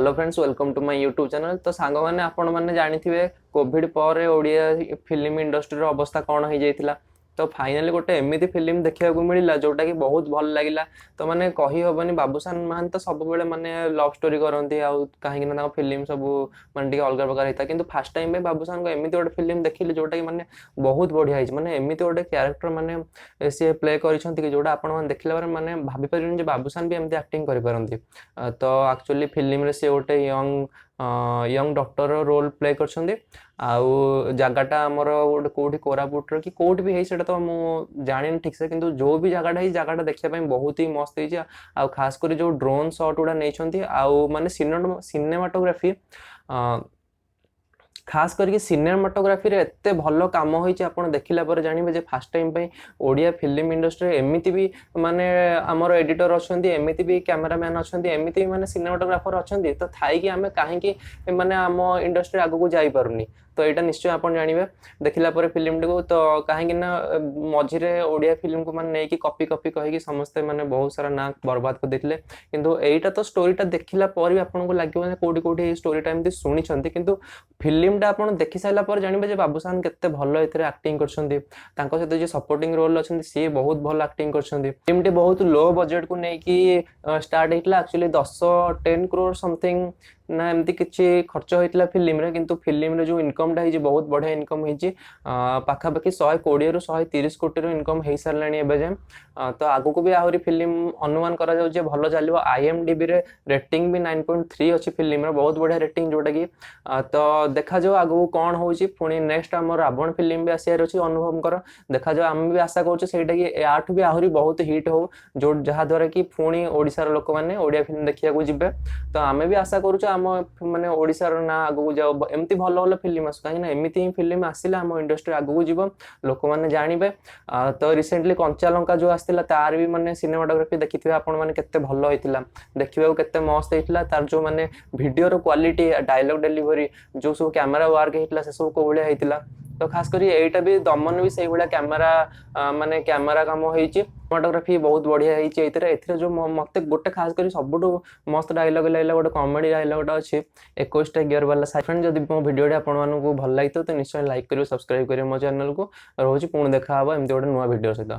Hello friends, welcome to my YouTube channel. तो song मैंने आपण मैंने जानी कोविड पर ओडिया फिल्म इंडस्ट्री अवस्था कौन हो जाइथिला। तो फाइनली गोटे एमती फिल्म देखा मिलला जोटा कि बहुत भल लगिला। तो मैंने कही हबनी बाबूशान मान तो सब बेले माने लव स्टोरी करती कहीं फिल्म सब माने अलग प्रकार होता कि फास्ट टाइम पे बाबूशान को एमती गोटे फिल्म देखिली जोटा कि माने बहुत बढ़िया माने एमती गोटे क्यारेक्टर माने सी प्ले कर जोटा आपण देखला माने भाभी पारे बाबूशान भी एमती एक्टिंग करि। तो एक्चुअली फिल्म रे से गोटे यंग डॉक्टर रोल प्ले करछंदी। आउ जगटा आमर गोटे कौटी कोरापुट कि कौट भी है तो मुझे जानी ठीक से, किंतु जो भी जगटा है जगटा देखा बहुत ही मस्त है। आ खास कर जो ड्रोन शॉट गुड़ा नहीं आउ माने सिनेमाटोग्राफी खास करके सिनेमाटोग्राफी रे एते भलो काम होइछि आपण देखिला पर जानिबे जे फास्ट टाइम पे ओडिया फिल्म इंडस्ट्री एमिति भी माने हमर एडिटर अछंती, एमिति भी कैमरामैन अछंती, एमिति माने सिनेमाटोग्राफर अछंती। तो थाई कि आमे काहे कि माने हम इंडस्ट्री आगु को जाई पारुनी। तो यहाँ निश्चय आप जानवे देखला फिल्म को। तो कहीं मझे ओडिया फिल्म को माने नहीं कॉपी कॉपी कही समस्ते माने बहुत सारा ना बर्बाद कर देते। किंतु एटा तो स्टोरीटा देखला पर भी आपको लगे कौटी कौटी स्टोरीटा एमती शुणी, किंतु फिल्मटा आप देखी सारा पर जानवे बाबूशान केते भल एक्टिंग कर सहित जो सपोर्टिंग रोल अच्छा सी बहुत भल एक्टिंग कर। फिल्मटी बहुत लो बजेट को लेकिन स्टार्ट होता एक्चुअली 10 करोड़ समथिंग ना एमती किसी खर्च होता फिल्म रे, किंतु फिल्म रे जो इनकमटा है बहुत बढ़िया इनकम होती पाखापाखि 120 ରୁ 130 कोटी इनकम हो सारा एवं। तो आगु को भी आहरी फिल्म अनुमान करा भल चलो। IMDb रे रेटिंग भी 9.3 अच्छी फिल्म रे, बहुत बढ़िया रेटिंग जोटा कि। तो देखा जाओ आगु कौन होची। पुणी नेक्स्ट आम रावण फिल्म भी आसार अच्छी अनुभव कर देखा जाओ। आम भी आशा करा कि याठू भी आहरी बहुत हिट हो जो जहाद्वारा कि पुणी ओडिशार लोक मैंने ओडिया फिल्म देखा जी। तो आम भी आशा करूँ माने ओडिशार ना आगु जाओ एमती भल भल फिल्म आसू कहीं एमती ही फिल्म आसिला आम इंडस्ट्री आगु जीव लोक मैंने जानवे। तो रिसेंटली कंचा लंका जो आसला तार भी माने सिनेमाटोग्राफी देखिथिबे आपण माने केते भल होइतिला, देखिबा केते मस्त होइतिला। तार जो माने वीडियो रो क्वालिटी, डायलॉग डिलीवरी, जो सब कैमरा वर्क होइतिला से सब को बढिया होइतिला। तो खास करी एटा भी दमन भी सही बढिया कैमरा माने कैमरा काम होइची। सिनेमाटोग्राफी बहुत बढ़िया होइची एथिरे जो मते गोटे खास करी सबुठु मस्त डायलॉग लागला गोटे कॉमेडी डायलॉगटा अछि 21टा गियर वाला। फ्रेंड जदि मो वीडियोटा आपण मानकु भल लागितो तो निश्चय लाइक करियो, सब्सक्राइब करियो मो चैनल को। रोज पुणी देखा हबो एमते गोटे नुवा वीडियो सहित।